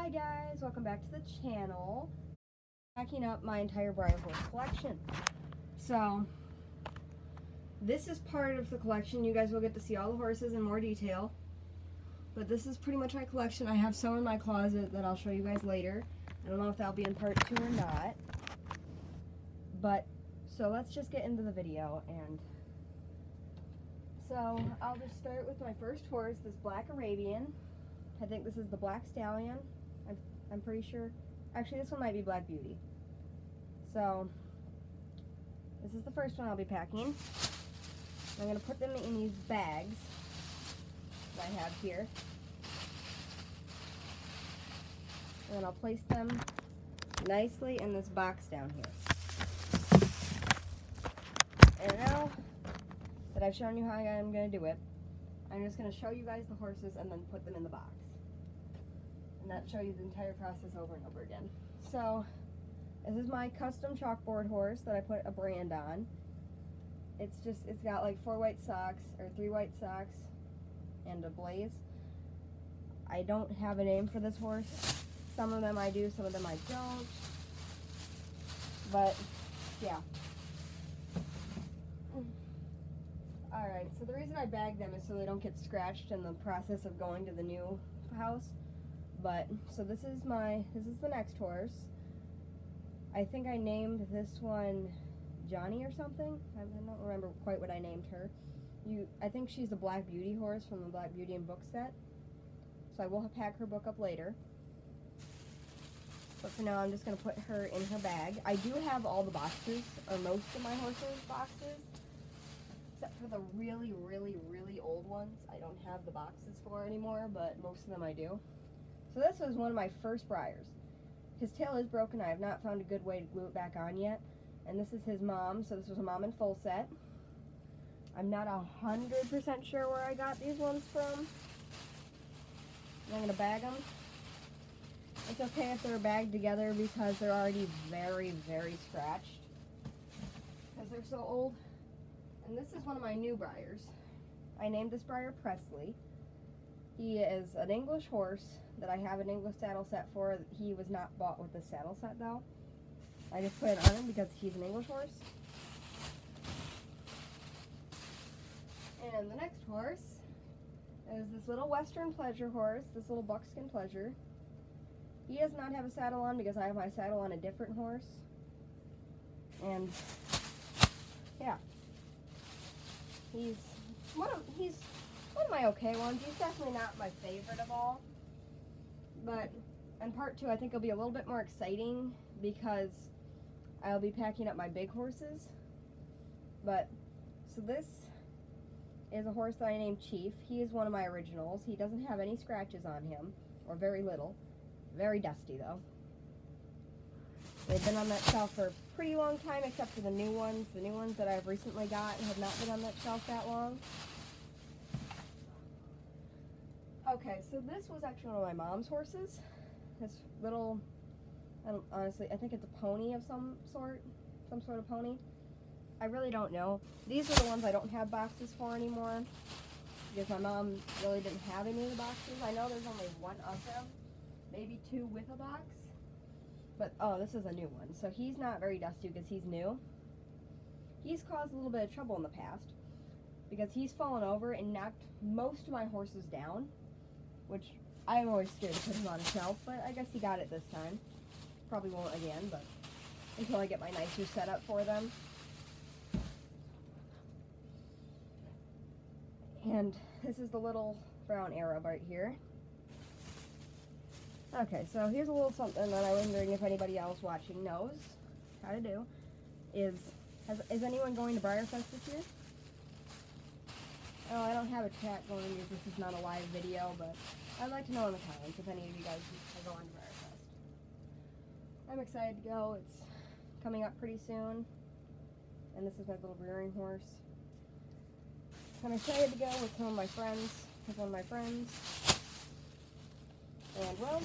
Hi guys, welcome back to the channel. Packing up my entire Breyer horse collection. So, this is part of the collection. You guys will get to see all the horses in more detail. But this is pretty much my collection. I have some in my closet that I'll show you guys later. I don't know if that'll be in part 2 or not. But, so let's just get into the video. And so, I'll just start with my first horse, this Black Arabian. I think this is the Black Stallion. I'm pretty sure. Actually, this one might be Black Beauty. So, this is the first one I'll be packing. I'm going to put them in these bags that I have here. And then I'll place them nicely in this box down here. And now that I've shown you how I'm going to do it, I'm just going to show you guys the horses and then put them in the box. And that show you the entire process over and over again. So, this is my custom chalkboard horse that I put a brand on. It's got like 4 white socks, or 3 white socks, and a blaze. I don't have a name for this horse. Some of them I do, some of them I don't. But, yeah. Alright, so the reason I bag them is so they don't get scratched in the process of going to the new house. But, so this is the next horse. I think I named this one Johnny or something. I don't remember quite what I named her. I think she's a Black Beauty horse from the Black Beauty and book set. So I will pack her book up later. But for now, I'm just going to put her in her bag. I do have all the boxes, or most of my horses' boxes. Except for the really, really, really old ones. I don't have the boxes for anymore, but most of them I do. So this was one of my first Breyers. His tail is broken. I have not found a good way to glue it back on yet. And this is his mom, so this was a mom and full set. I'm not 100% sure where I got these ones from. I'm going to bag them. It's okay if they're bagged together because they're already very, very scratched. Because they're so old. And this is one of my new Breyers. I named this Breyer Presley. He is an English horse that I have an English saddle set for. He was not bought with the saddle set though. I just put it on him because he's an English horse. And the next horse is this little Western Pleasure horse, this little Buckskin Pleasure. He does not have a saddle on because I have my saddle on a different horse. And yeah. He's one of my okay ones. He's definitely not my favorite of all. But in part 2, I think it'll be a little bit more exciting because I'll be packing up my big horses. But, so this is a horse that I named Chief. He is one of my originals. He doesn't have any scratches on him, or very little. Very dusty though. They've been on that shelf for a pretty long time, except for the new ones. The new ones that I've recently got have not been on that shelf that long. Okay, so this was actually one of my mom's horses. This little, honestly, I think it's a pony of some sort of pony. I really don't know. These are the ones I don't have boxes for anymore, because my mom really didn't have any of the boxes. I know there's only one of them, maybe 2 with a box. But, oh, this is a new one. So he's not very dusty because he's new. He's caused a little bit of trouble in the past because he's fallen over and knocked most of my horses down, which I'm always scared to put him on a shelf, but I guess he got it this time. Probably won't again, but until I get my nicer setup for them. And this is the little brown Arab right here. Okay, so here's a little something that I'm wondering if anybody else watching knows how to do. Is anyone going to Breyer Fest this year? Oh, I don't have a chat going because this is not a live video, but I'd like to know in the comments if any of you guys are going to Breyer Fest. I'm excited to go. It's coming up pretty soon. And this is my little rearing horse. I'm excited to go with one of my friends. And, well,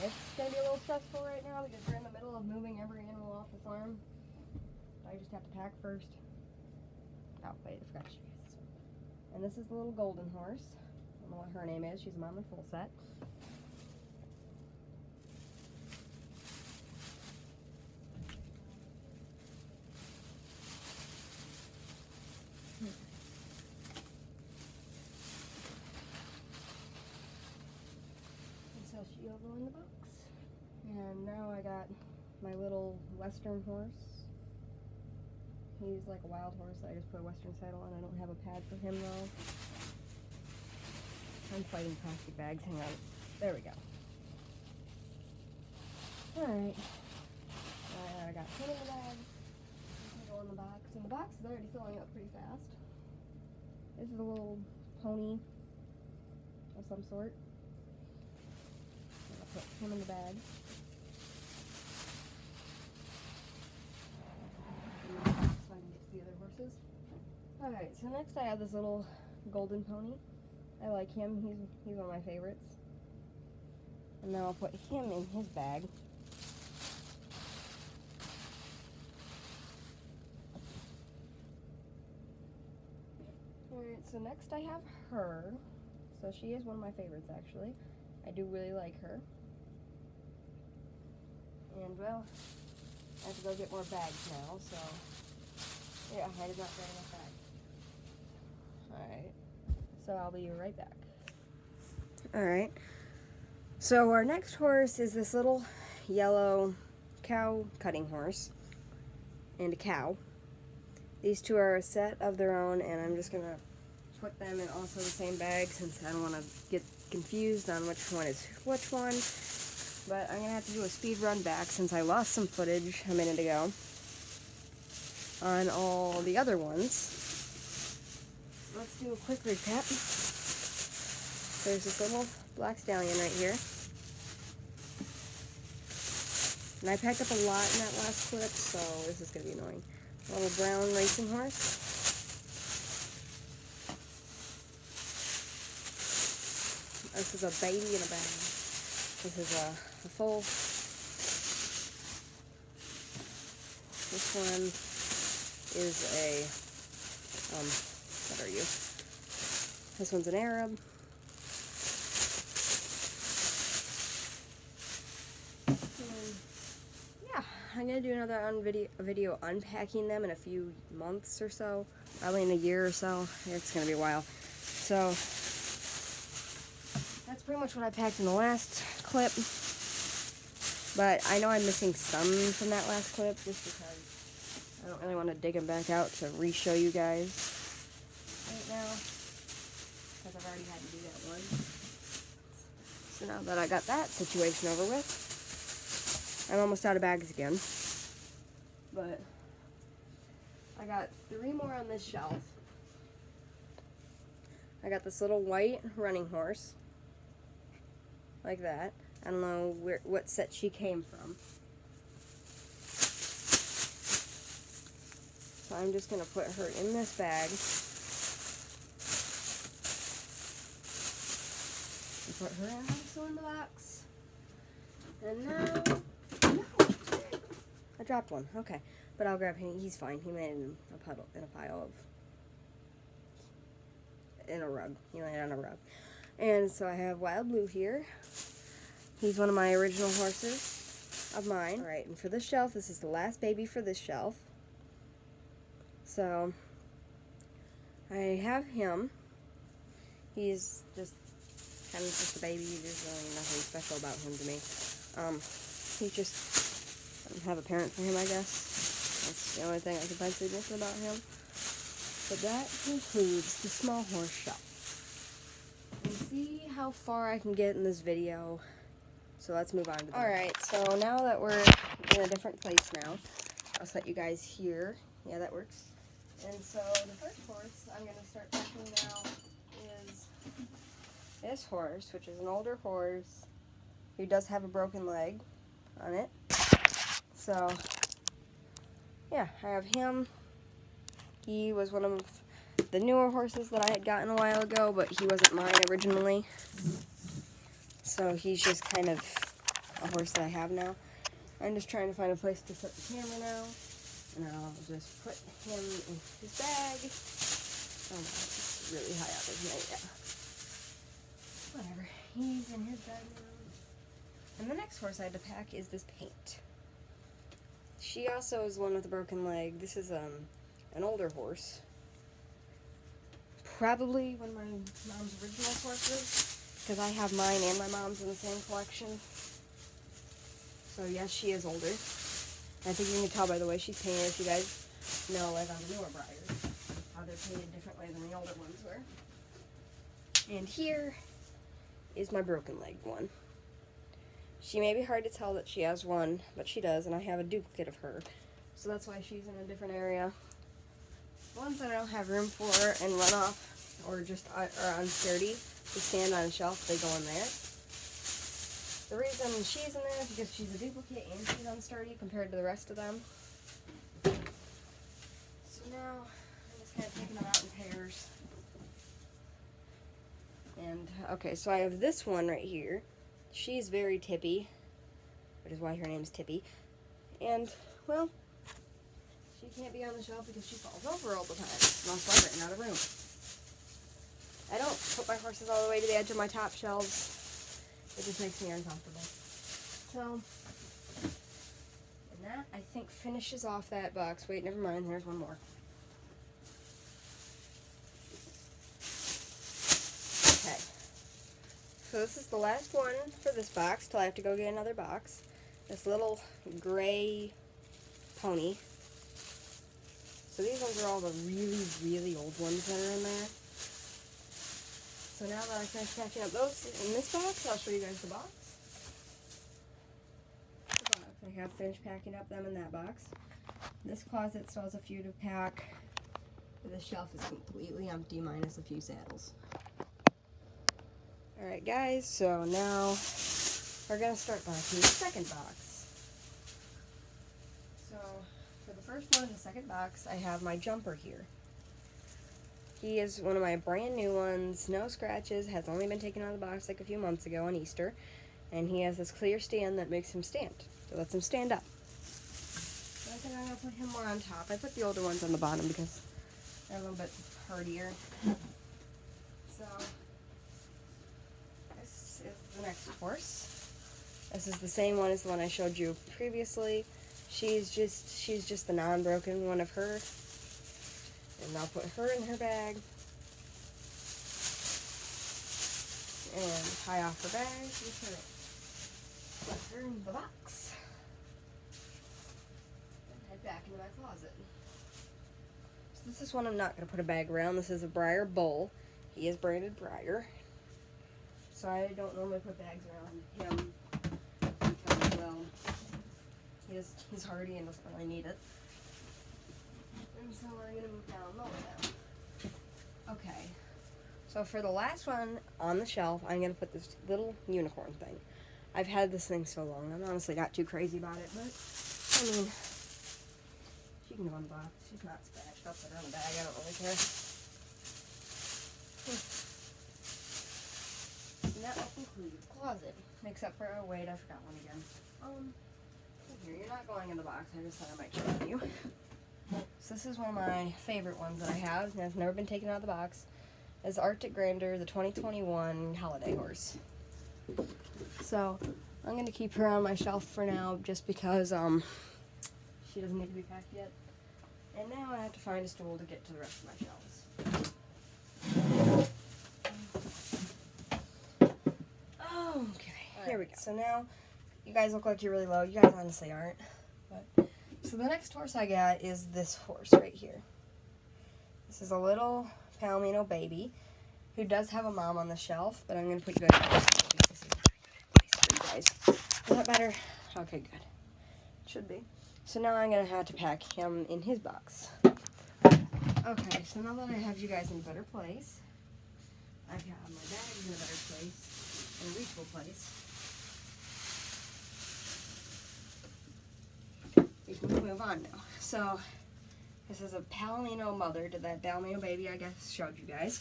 it's going to be a little stressful right now because we're in the middle of moving every animal off the farm. I just have to pack first. Oh, wait, I forgot to show you this one. And this is the little golden horse. I don't know what her name is. She's a mom and full set. she'll go in the box. And now I got my little Western horse. He's like a wild horse. I just put a Western saddle on. I don't have a pad for him though. I'm fighting plastic bags. Hang on. There we go. Alright. I got him in the bag. I'm gonna go in the box. And the box is already filling up pretty fast. This is a little pony of some sort. I'm gonna put him in the bag. So I can get to the other horses. Alright, so next I have this little golden pony. I like him. He's one of my favorites. And now I'll put him in his bag. Alright, so next I have her. So she is one of my favorites actually. I do really like her. And well, I have to go get more bags now, so yeah, I did not get enough bags. Alright, so I'll be right back. Alright, so our next horse is this little yellow cow cutting horse and a cow. These two are a set of their own, and I'm just gonna put them in also the same bag since I don't want to get confused on which one is which one. But I'm gonna have to do a speed run back since I lost some footage a minute ago on all the other ones. Let's do a quick recap. There's this little black stallion right here. And I packed up a lot in that last clip, so this is gonna be annoying. A little brown racing horse. This is a baby in a bag. This is a foal. This one is a, what are you? This one's an Arab. Yeah, I'm gonna do another video unpacking them in a few months or so, probably in a year or so. It's gonna be a while. So that's pretty much what I packed in the last clip. But I know I'm missing some from that last clip just because I don't really want to dig them back out to re-show you guys right now, because I've already had to do that one. So now that I got that situation over with, I'm almost out of bags again. But I got 3 more on this shelf. I got this little white running horse, like that. I don't know what set she came from. So I'm just going to put her in this bag. And put her also in the box. And now, no, I dropped one. Okay, but I'll grab him. He's fine. He landed in a puddle, in a pile of, in a rug. He landed on a rug. And so I have Wild Blue here. He's one of my original horses of mine. Alright, and for this shelf, this is the last baby for this shelf. So, I have him. He's just kind of just a baby. There's really nothing special about him to me. He's just, I don't have a parent for him, I guess. That's the only thing I can find significant about him. But that concludes the small horse shelf. And see how far I can get in this video. So let's move on to that. Alright, so now that we're in a different place now, I'll let you guys hear. Yeah, that works. And so the first horse I'm going to start packing now is this horse, which is an older horse who does have a broken leg on it. So, yeah, I have him. He was one of the newer horses that I had gotten a while ago, but he wasn't mine originally. So he's just kind of a horse that I have now. I'm just trying to find a place to set the camera now. And I'll just put him in his bag. Oh no, it's really high up, isn't it? Yeah. Whatever. He's in his bag now. And the next horse I had to pack is this Paint. She also is one with a broken leg. This is an older horse. Probably one of my mom's original horses. because I have mine and my mom's in the same collection. So yes, she is older. I think you can tell by the way she's painted. If you guys know, like on the newer Breyers, how they're painted differently than the older ones were. And here is my broken leg one. She may be hard to tell that she has one, but she does, and I have a duplicate of her. So that's why she's in a different area. The ones that I don't have room for and run off, or just are unsturdy to stand on a shelf, they go in there. The reason she's in there is because she's a duplicate and she's unsturdy compared to the rest of them. So now I'm just kind of taking them out in pairs. And okay, so I have this one right here. She's very tippy, which is why her name's Tippy. And, well, she can't be on the shelf because she falls over all the time. And also I'm running out of room. I don't put my horses all the way to the edge of my top shelves. It just makes me uncomfortable. So, and that, I think, finishes off that box. Wait, never mind. There's one more. Okay. So this is the last one for this box till I have to go get another box. This little gray pony. So these ones are all the really, really old ones that are in there. So now that I finished packing up those in this box, I'll show you guys the box. I have finished packing up them in that box. This closet still has a few to pack. This shelf is completely empty minus a few saddles. Alright guys, so now we're going to start packing the second box. So for the first one in the second box, I have my jumper here. He is one of my brand new ones, no scratches, has only been taken out of the box like a few months ago on Easter. And he has this clear stand that makes him stand. So lets him stand up. So I think I'm going to put him more on top. I put the older ones on the bottom because they're a little bit hardier. So this is the next horse. This is the same one as the one I showed you previously. She's just the non-broken one of her. And I'll put her in her bag. And tie off her bag with her. Put her in the box. And head back into my closet. So this is one I'm not going to put a bag around. This is a Breyer bull. He is branded Breyer. So I don't normally put bags around him. Because, well, he's hardy and doesn't really need it. And so we're going to move down lower now. Okay. So for the last one on the shelf, I'm going to put this little unicorn thing. I've had this thing so long, I'm honestly not too crazy about it, but, I mean, she can go in the box. She's not scratched. I'll put her in the bag. I don't really care. And that will conclude the closet. Except for, oh wait, I forgot one again. Here, you're not going in the box. I just thought I might show you. So this is one of my favorite ones that I have, and it's never been taken out of the box. Is Arctic Grandeur, the 2021 holiday horse. So I'm going to keep her on my shelf for now just because she doesn't need to be packed yet. And now I have to find a stool to get to the rest of my shelves. Okay, here we go. So now you guys look like you're really low. You guys honestly aren't. But so the next horse I got is this horse right here. This is a little Palomino baby who does have a mom on the shelf, but I'm going to put you guys. This is not a good place for you guys. Is that better? Okay, good. Should be. So now I'm going to have to pack him in his box. Okay, so now that I have you guys in a better place, I've got my bags in a better place, in a reachable place. We can move on now. So this is a Palomino mother to that Palomino baby I guess showed you guys.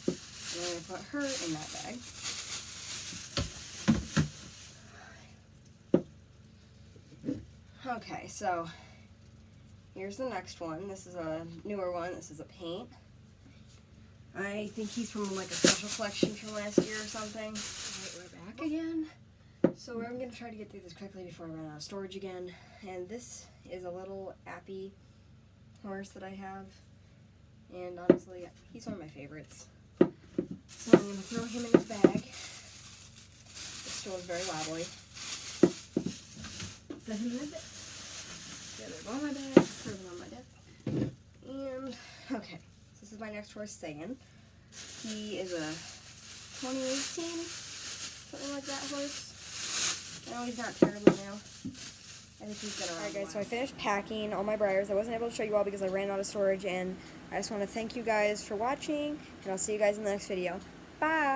And I'm going to put her in that bag. Okay, so here's the next one. This is a newer one. This is a paint. I think he's from like a special collection from last year or something. Alright, we're back again. So I'm going to try to get through this quickly before I run out of storage again. And this is a little Appy horse that I have. And honestly, he's one of my favorites. So I'm going to throw him in his bag. The stool is very wobbly. Set him in his bag. Get rid of all my bags, throw them on my desk. And, okay, so this is my next horse, Sagan. He is a 2018, something like that horse. I know he's not terribly new. I think he's been around. Alright guys, so I finished packing all my Breyers. I wasn't able to show you all because I ran out of storage, and I just want to thank you guys for watching, and I'll see you guys in the next video. Bye!